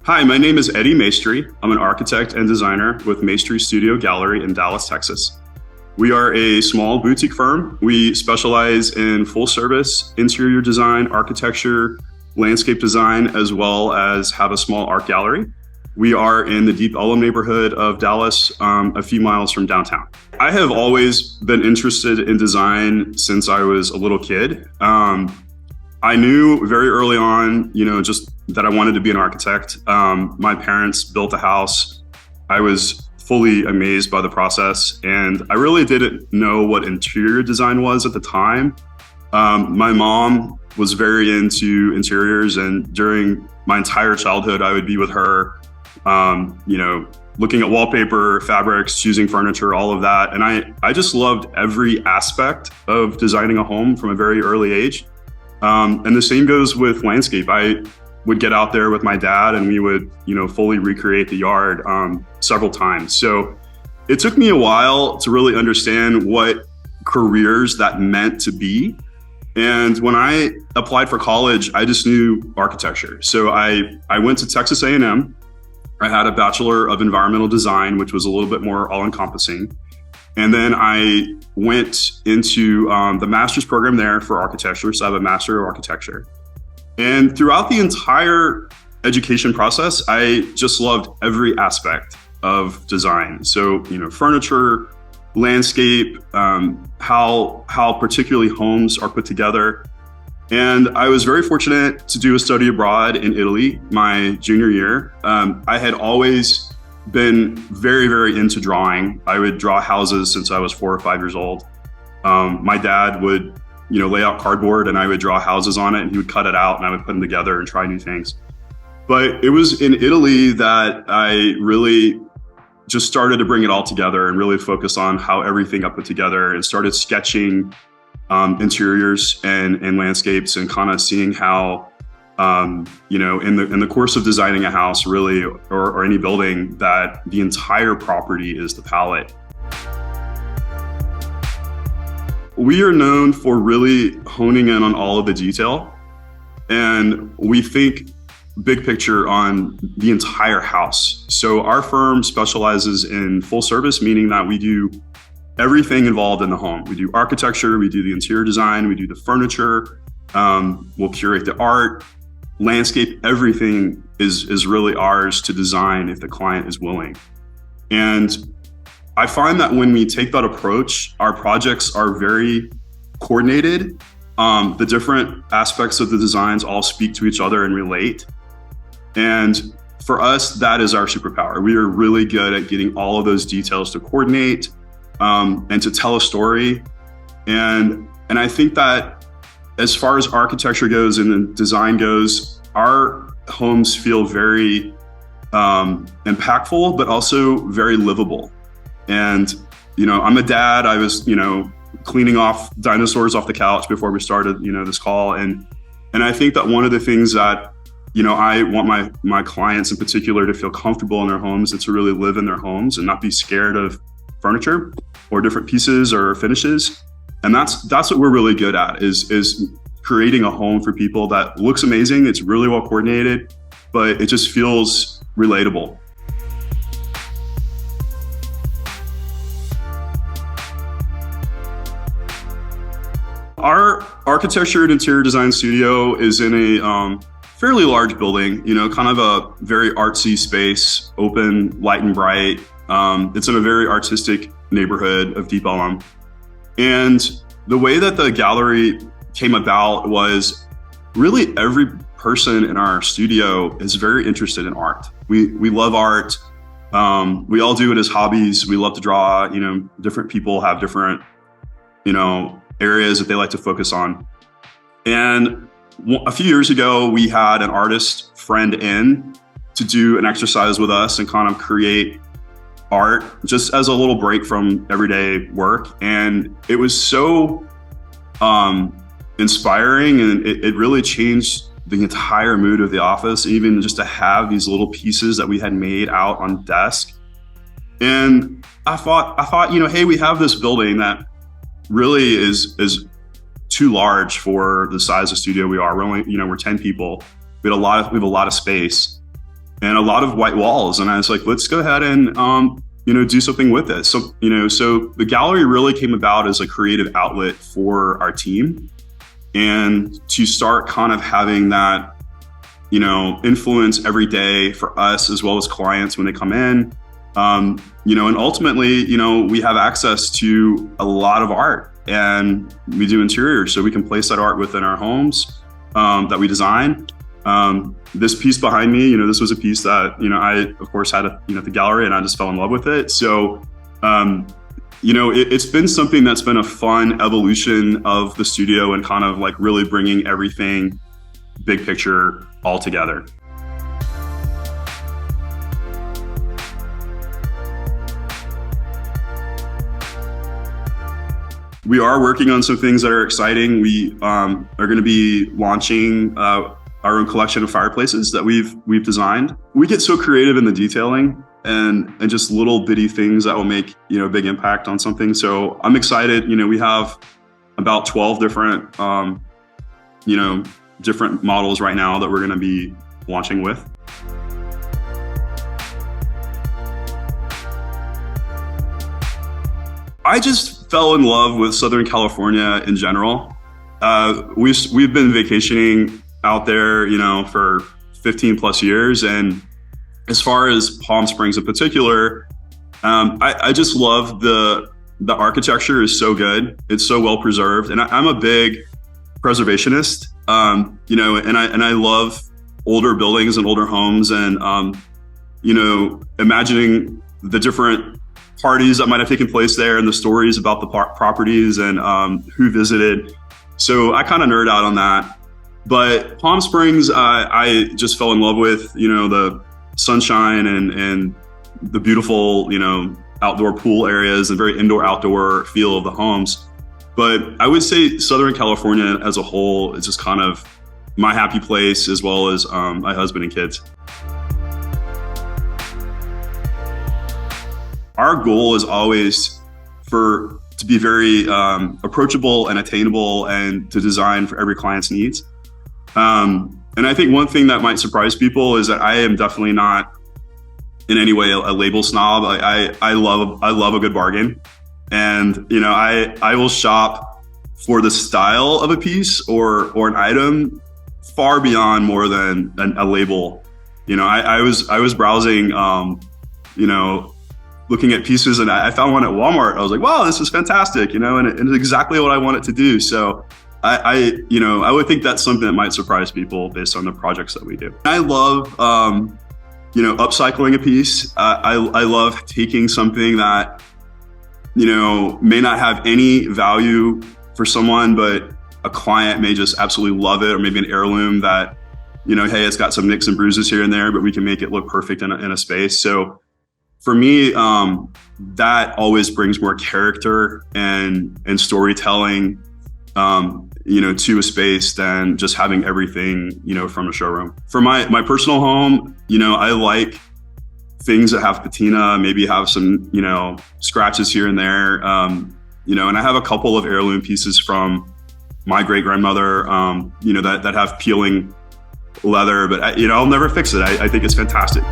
Hi, my name is Eddie Maestri. I'm an architect and designer with Maestri Studio Gallery in Dallas, Texas. We are a small boutique firm. We specialize in full service interior design, architecture, landscape design, as well as have a small art gallery. We are in the Deep Ellum neighborhood of Dallas, a few miles from downtown. I have always been interested in design since I was a little kid. I knew very early on, just that I wanted to be an architect. My parents built a house. I was fully amazed by the process, and I really didn't know what interior design was at the time. My mom was very into interiors, and during my entire childhood, I would be with her, looking at wallpaper, fabrics, choosing furniture, all of that. And I just loved every aspect of designing a home from a very early age. And the same goes with landscape. I would get out there with my dad and we would, fully recreate the yard several times. So it took me a while to really understand what careers that meant to be. And when I applied for college, I just knew architecture. So I went to Texas A&M. I had a Bachelor of Environmental Design, which was a little bit more all-encompassing. And then I went into the master's program there for architecture. So I have a Master of Architecture. And throughout the entire education process, I just loved every aspect of design. So, furniture, landscape, how particularly homes are put together. And I was very fortunate to do a study abroad in Italy my junior year. I had always been very, very into drawing. I would draw houses since I was 4 or 5 years old. My dad would, lay out cardboard and I would draw houses on it, and he would cut it out and I would put them together and try new things. But it was in Italy that I really just started to bring it all together and really focus on how everything got put together, and started sketching interiors and landscapes, and kind of seeing how, in the course of designing a house, really, or any building, that the entire property is the palette. We are known for really honing in on all of the detail, and we think big picture on the entire house. So our firm specializes in full service, meaning that we do everything involved in the home. We do architecture, we do the interior design, we do the furniture, we'll curate the art, landscape. Everything is really ours to design if the client is willing. And I find that when we take that approach, our projects are very coordinated. The different aspects of the designs all speak to each other and relate. And for us, that is our superpower. We are really good at getting all of those details to coordinate and to tell a story. And I think that as far as architecture goes and design goes, our homes feel very impactful, but also very livable. And, I'm a dad. I was, cleaning off dinosaurs off the couch before we started, this call. And I think that one of the things that, I want my clients in particular to feel comfortable in their homes and to really live in their homes and not be scared of furniture or different pieces or finishes. And that's what we're really good at, is creating a home for people that looks amazing. It's really well coordinated, but it just feels relatable. Our architecture and interior design studio is in a fairly large building, kind of a very artsy space, open, light and bright. It's in a very artistic neighborhood of Deep Ellum. And the way that the gallery came about was really every person in our studio is very interested in art. We love art. We all do it as hobbies. We love to draw. Different people have different, areas that they like to focus on. And a few years ago, we had an artist friend in to do an exercise with us and kind of create art just as a little break from everyday work. And it was so inspiring, and it really changed the entire mood of the office, even just to have these little pieces that we had made out on desk. And I thought, hey, we have this building that really is too large for the size of studio we are. We're only, we're 10 people. We have a lot of space. and a lot of white walls. And I was like, let's go ahead and, do something with this. So, so the gallery really came about as a creative outlet for our team, and to start kind of having that, influence every day for us as well as clients when they come in. And ultimately, we have access to a lot of art, and we do interiors, so we can place that art within our homes that we design. This piece behind me, this was a piece that, I of course had at the gallery, and I just fell in love with it. So, it's been something that's been a fun evolution of the studio, and kind of like really bringing everything big picture all together. We are working on some things that are exciting. We are going to be launching our own collection of fireplaces that we've designed. We get so creative in the detailing and just little bitty things that will make a big impact on something. So I'm excited. We have about 12 different different models right now that we're going to be launching with. I just fell in love with Southern California in general. We've been vacationing out there, for 15 plus years. And as far as Palm Springs in particular, I just love the architecture is so good. It's so well preserved. And I'm a big preservationist, and I love older buildings and older homes, and, imagining the different parties that might have taken place there and the stories about the properties and who visited. So I kind of nerd out on that. But Palm Springs, I just fell in love with, the sunshine and the beautiful, outdoor pool areas and very indoor-outdoor feel of the homes. But I would say Southern California as a whole is just kind of my happy place, as well as my husband and kids. Our goal is always to be very approachable and attainable, and to design for every client's needs. And I think one thing that might surprise people is that I am definitely not in any way a label snob. I love a good bargain. And, I will shop for the style of a piece or an item far beyond more than a label. I was browsing, looking at pieces, and I found one at Walmart. I was like, wow, this is fantastic, and it's exactly what I want it to do. So I would think that's something that might surprise people based on the projects that we do. I love, upcycling a piece. I love taking something that, may not have any value for someone, but a client may just absolutely love it, or maybe an heirloom that, hey, it's got some nicks and bruises here and there, but we can make it look perfect in a space. So for me, that always brings more character and storytelling, to a space than just having everything, from a showroom. For my personal home, I like things that have patina, maybe have some, scratches here and there, and I have a couple of heirloom pieces from my great grandmother, that have peeling leather, but I'll never fix it. I think it's fantastic.